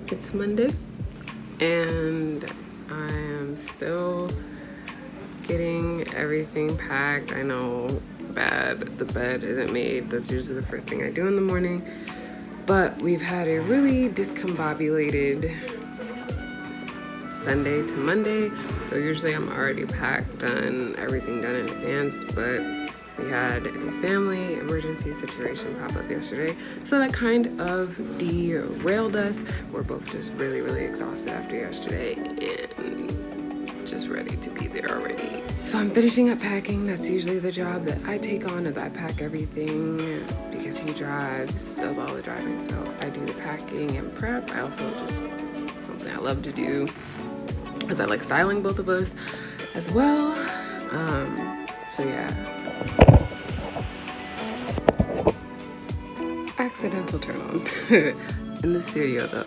It's Monday and I am still getting everything packed. I know, the bed isn't made. That's usually the first thing I do in the morning. But we've had a really discombobulated Sunday to Monday. So usually I'm already packed, done, everything done in advance. But we had a family emergency situation pop up yesterday. So that kind of derailed us. We're both just really, really exhausted after yesterday and just ready to be there already. So I'm finishing up packing. That's usually the job that I take on, is I pack everything because he drives, does all the driving. So I do the packing and prep. I also just, something I love to do is I like styling both of us as well. So yeah. Accidental turn on in the studio though.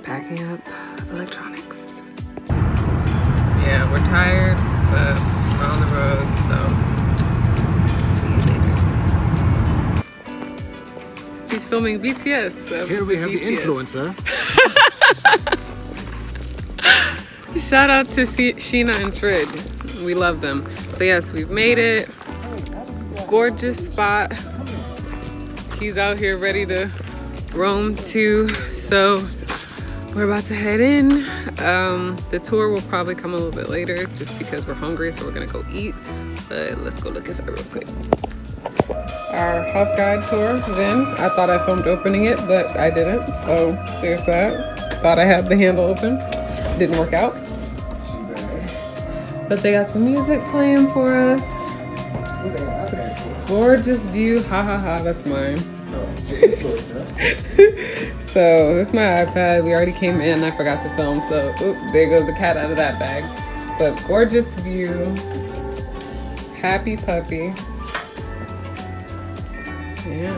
Packing up electronics. Yeah, we're tired, but we're on the road, so see you later. He's filming BTS. So here we have BTS. The influencer. Shout out to Sheena and Trid. We love them. So yes, we've made it. Gorgeous spot. He's out here ready to roam too. So we're about to head in. The tour will probably come a little bit later just because we're hungry, so we're gonna go eat. But let's go look inside real quick. Our house guide tour is in. I thought I filmed opening it, but I didn't. So there's that. Thought I had the handle open. Didn't work out. But they got some music playing for us. Gorgeous view. Ha ha ha, that's mine. So this is my iPad. We already came in. I forgot to film. So oop, there goes the cat out of that bag. But gorgeous view. Happy puppy. Yeah.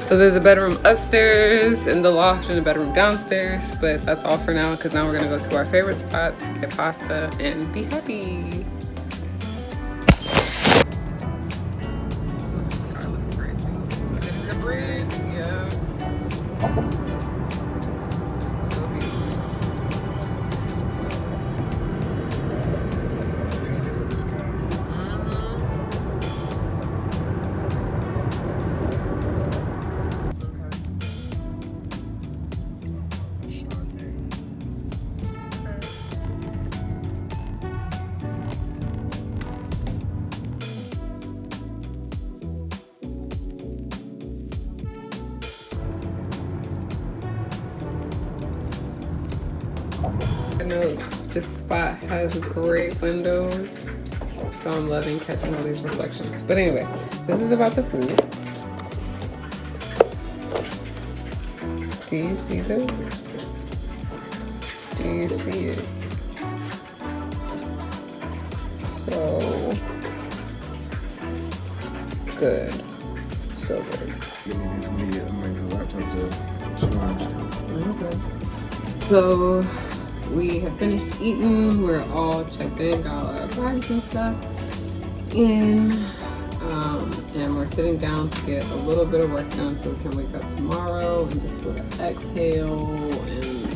So there's a bedroom upstairs in the loft and a bedroom downstairs, but that's all for now because now we're gonna go to our favorite spots, get pasta, and be happy. Oh, this car looks great too. The bridge, yeah. So beautiful. I know this spot has great windows, so I'm loving catching all these reflections. But anyway, this is about the food. Do you see this? Do you see it? So good. So good. Okay. So we have finished eating. We're all checked in, got all our bags and stuff in, and we're sitting down to get a little bit of work done so we can wake up tomorrow and just sort of exhale and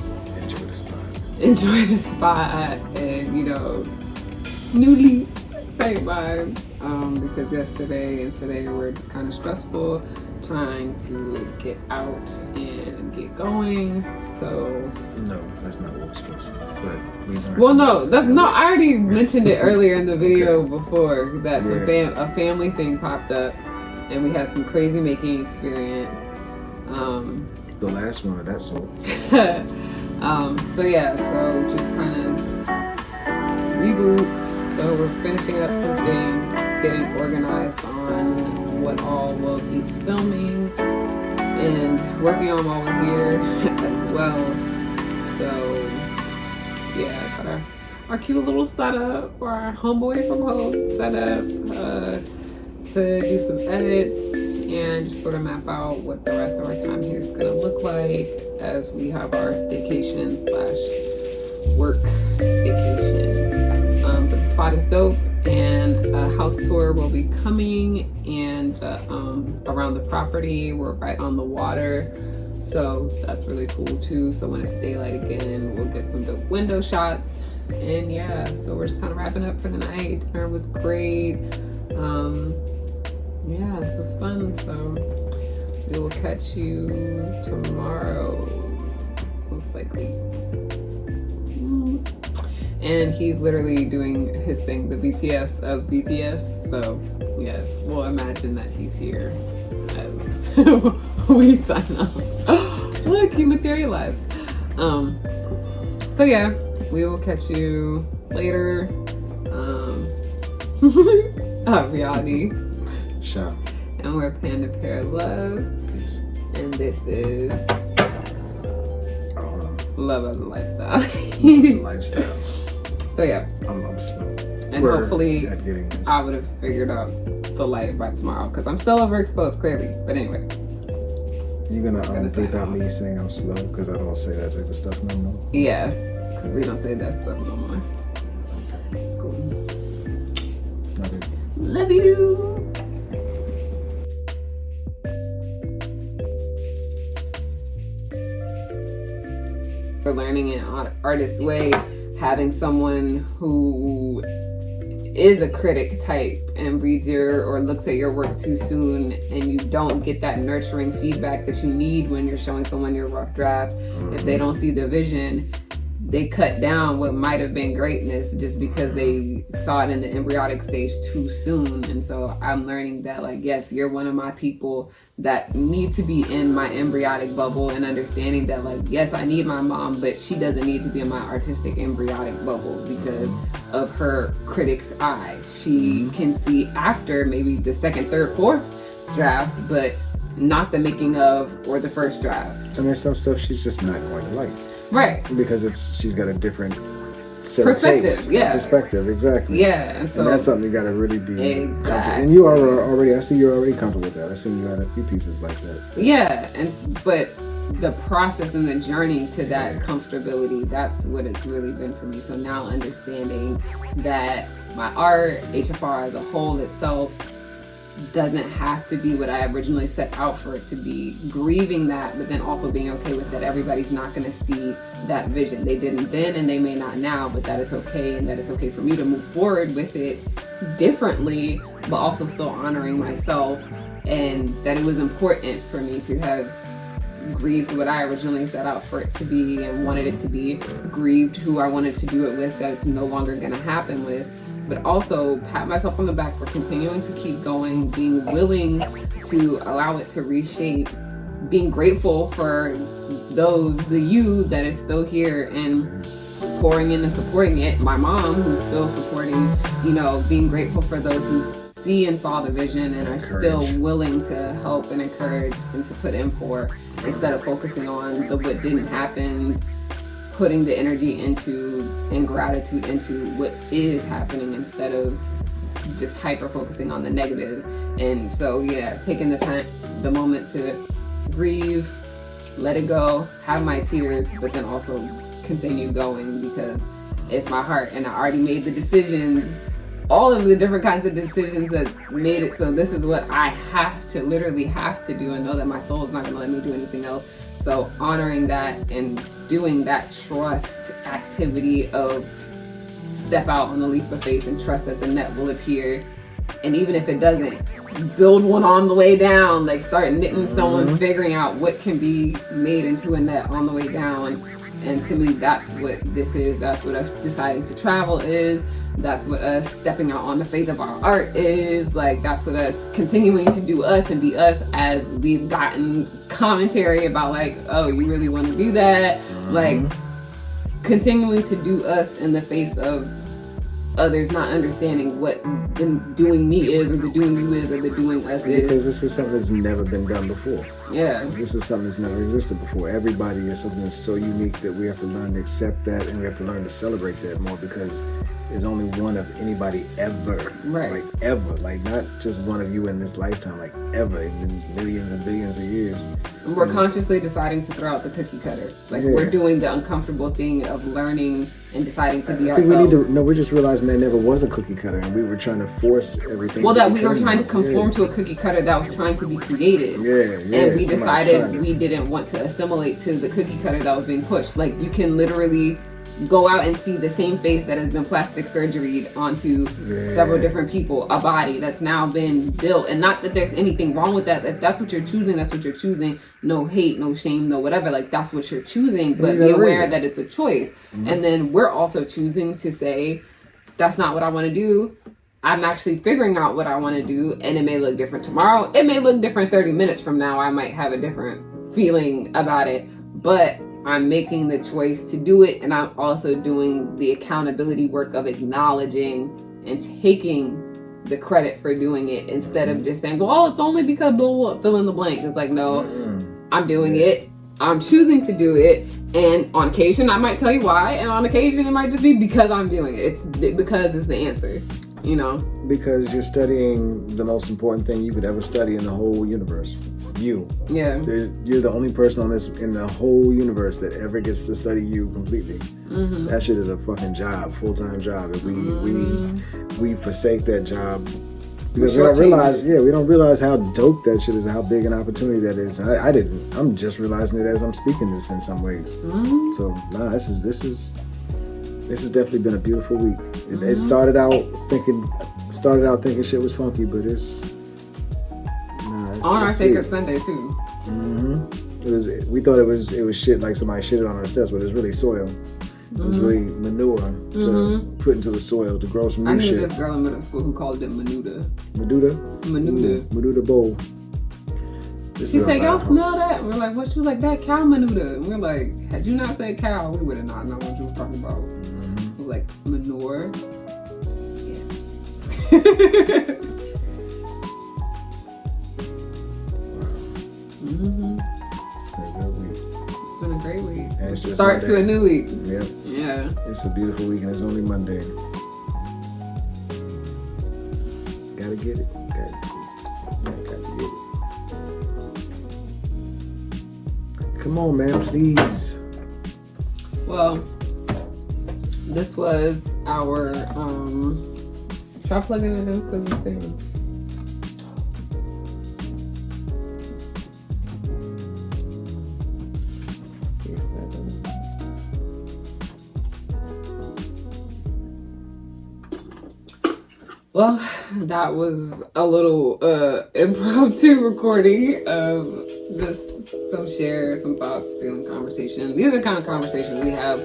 enjoy the spot and, you know, new leaf type vibes, because yesterday and today were just kind of stressful trying to get out and get going. So no, that's not what was stressful. But we learned. Well, no, that's no. I already mentioned it earlier in the video before that a family thing popped up, and we had some crazy making experience. The last one of that sort. So yeah, so just kind of reboot. So we're finishing up some things, getting organized on what all we'll be filming and working on while we're here as well. So yeah, got our cute little setup, or our home away from home setup, to do some edits and just sort of map out what the rest of our time here is gonna look like as we have our staycation / work staycation. But the spot is dope. and a house tour will be coming, and around the property. We're right on the water, so that's really cool too. So when it's daylight again, we'll get some good window shots. And yeah, so we're just kind of wrapping up for the night. Dinner was great. Yeah, this was fun. So we will catch you tomorrow, most likely. And he's literally doing his thing, the BTS of BTS. So yes, we'll imagine that he's here as we sign up. Look, he materialized. So yeah, we will catch you later. YANi Shaah. and we're PandaPear Love. Peace. And this is Love as a Lifestyle. It's a lifestyle. So yeah. I'm slow. And hopefully I would have figured out the light by tomorrow, because I'm still overexposed, clearly. But anyway. You're gonna bleep out me saying I'm slow because I don't say that type of stuff no more? Yeah, because we don't say that stuff no more. Cool. Love you. For learning in an artist way, having someone who is a critic type and reads your or looks at your work too soon, and you don't get that nurturing feedback that you need when you're showing someone your rough draft. If they don't see the vision, they cut down what might have been greatness just because they saw it in the embryonic stage too soon. And so I'm learning that, like, yes, you're one of my people that need to be in my embryonic bubble, and understanding that, like, yes, I need my mom, but she doesn't need to be in my artistic embryonic bubble because of her critic's eye. She can see after maybe the second, third, fourth draft, but not the making of or the first draft. And there's some stuff she's just not going to like. Right. Because she's got a different set perspective, of taste. yeah. Perspective, exactly. Yeah, and that's something you got to really be comfortable. Exactly. And you are already, I see you're already comfortable with that. I see you had a few pieces like that. Yeah, but the process and the journey to that comfortability, that's what it's really been for me. So now understanding that my art, HFR as a whole itself, doesn't have to be what I originally set out for it to be, grieving that, but then also being okay with that everybody's not going to see that vision. They didn't then and they may not now, but that it's okay, and that it's okay for me to move forward with it differently, but also still honoring myself, and that it was important for me to have grieved what I originally set out for it to be and wanted it to be, grieved who I wanted to do it with, that it's no longer going to happen with, but also pat myself on the back for continuing to keep going, being willing to allow it to reshape, being grateful for the you that is still here and pouring in and supporting it. My mom, who's still supporting, being grateful for those who see and saw the vision and are still willing to help and encourage and to put in for, instead of focusing on the what didn't happen, putting the energy into and gratitude into what is happening instead of just hyper focusing on the negative. And so taking the moment to grieve, let it go, have my tears, but then also continue going, because it's my heart and I already made the decisions, all of the different kinds of decisions that made it so this is what I literally have to do, and know that my soul is not going to let me do anything else. So honoring that and doing that trust activity of step out on the leap of faith and trust that the net will appear. And even if it doesn't, build one on the way down, like start knitting someone, figuring out what can be made into a net on the way down. And to me, that's what this is. That's what us deciding to travel is. That's what us stepping out on the faith of our art is. Like, that's what us continuing to do us and be us, as we've gotten commentary about, like, oh, you really want to do that? Like, continuing to do us in the face of others not understanding what the doing me is, or the doing you is, or the doing us is. Because this is something that's never been done before. Yeah. This is something that's never existed before. Everybody is something that's so unique that we have to learn to accept that, and we have to learn to celebrate that more, because there's only one of anybody ever. Right. Like ever. Like not just one of you in this lifetime, like ever in these millions and billions of years. We're consciously deciding to throw out the cookie cutter. Like we're doing the uncomfortable thing of learning and deciding to be ourselves. We're just realizing there never was a cookie cutter, and we were trying to force everything. Well, that we were trying to conform to a cookie cutter that was trying to be created. And we decided we didn't want to assimilate to the cookie cutter that was being pushed. Like you can literally go out and see the same face that has been plastic surgeryed onto several different people, a body that's now been built. And not that there's anything wrong with that. If that's what you're choosing, that's what you're choosing. No hate, no shame, no whatever. Like that's what you're choosing, but be aware that it's a choice. And then we're also choosing to say, that's not what I want to do. I'm actually figuring out what I want to do, and it may look different tomorrow. It may look different 30 minutes from now. I might have a different feeling about it, but I'm making the choice to do it, and I'm also doing the accountability work of acknowledging and taking the credit for doing it, instead of just saying, well, it's only because blah, fill in the blank. It's like, no, I'm doing it. I'm choosing to do it, and on occasion I might tell you why, and on occasion it might just be because I'm doing it. It's because it's the answer, you know? Because you're studying the most important thing you could ever study in the whole universe. You. Yeah. You're the only person in the whole universe that ever gets to study you completely. That shit is a fucking job, full-time job. And we forsake that job because we don't realize how dope that shit is, how big an opportunity that is. I didn't. I'm just realizing it as I'm speaking this in some ways. So this has definitely been a beautiful week. It started out thinking shit was funky, but it's on our sacred Sunday too. We thought it was shit, like somebody shitted on our steps, but it's really soil. It was really manure to put into the soil to grow some new shit. I knew this girl in middle school who called it Menuda. Menuda bowl. She said, y'all smell that? And we're like, what? She was like, that cow Menuda. And we're like, had you not said cow, we would have not known what you was talking about. It was like, manure. Yeah. It's been a good week. It's been a great week. And it's just start to a new week. Yep. Yeah. It's a beautiful week, and it's only Monday. Gotta get it. Gotta get it. Come on, man, please. Well, this was our try plugging it into the thing. Well, that was a little impromptu recording of just some thoughts, feeling conversation. These are the kind of conversations we have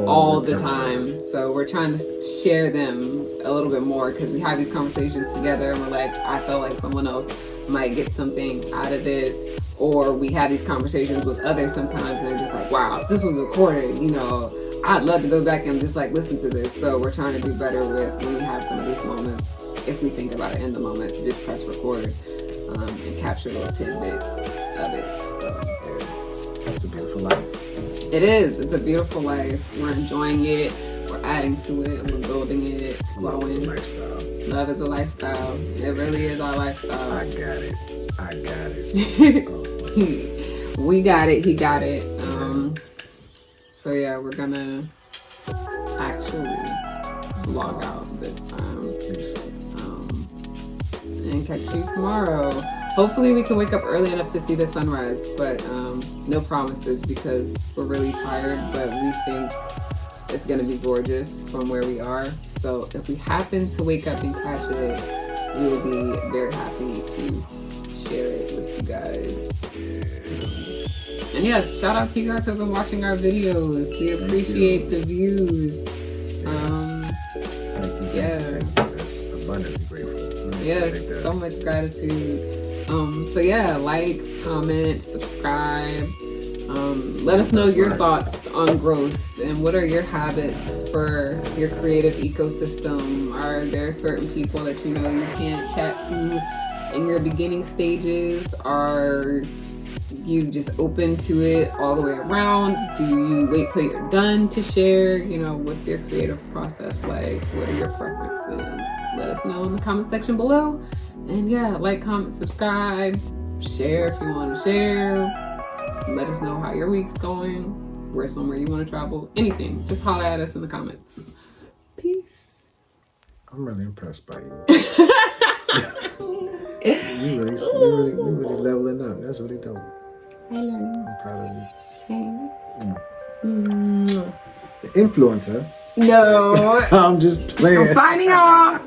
all the time. So we're trying to share them a little bit more, because we have these conversations together and we're like, I felt like someone else might get something out of this. Or we have these conversations with others sometimes and they're just like, wow, if this was recorded, you know, I'd love to go back and just like listen to this. So we're trying to do better with when we have some of these moments, if we think about it in the moment, to just press record and capture little tidbits of it. So yeah, it's a beautiful life. It is. It's a beautiful life. We're enjoying it. We're adding to it. We're building it. Love is a lifestyle. Love is a lifestyle. It really is our lifestyle. I got it. We got it. He got it. So yeah, we're gonna actually log out this time. And catch you tomorrow. Hopefully we can wake up early enough to see the sunrise, but no promises because we're really tired, but we think it's gonna be gorgeous from where we are. So if we happen to wake up and catch it, we will be very happy to share it with you guys. And yes, shout out to you guys who have been watching our videos. We appreciate the views. Thank you. That's abundantly grateful. Yes, so much gratitude. So yeah, like, comment, subscribe. Let us know your thoughts on growth and what are your habits for your creative ecosystem. Are there certain people that you know you can't chat to in your beginning stages? Are you just open to it all the way around? Do you wait till you're done to share? You know, what's your creative process like? What are your preferences? Let us know in the comment section below. And yeah, like, comment, subscribe, share if you want to share. Let us know how your week's going, where somewhere you want to travel, anything. Just holler at us in the comments. Peace. I'm really impressed by you. You really leveling up. That's really dope. I love you. I'm proud of you. Thanks. The influencer. No. I'm just playing. I'm signing off.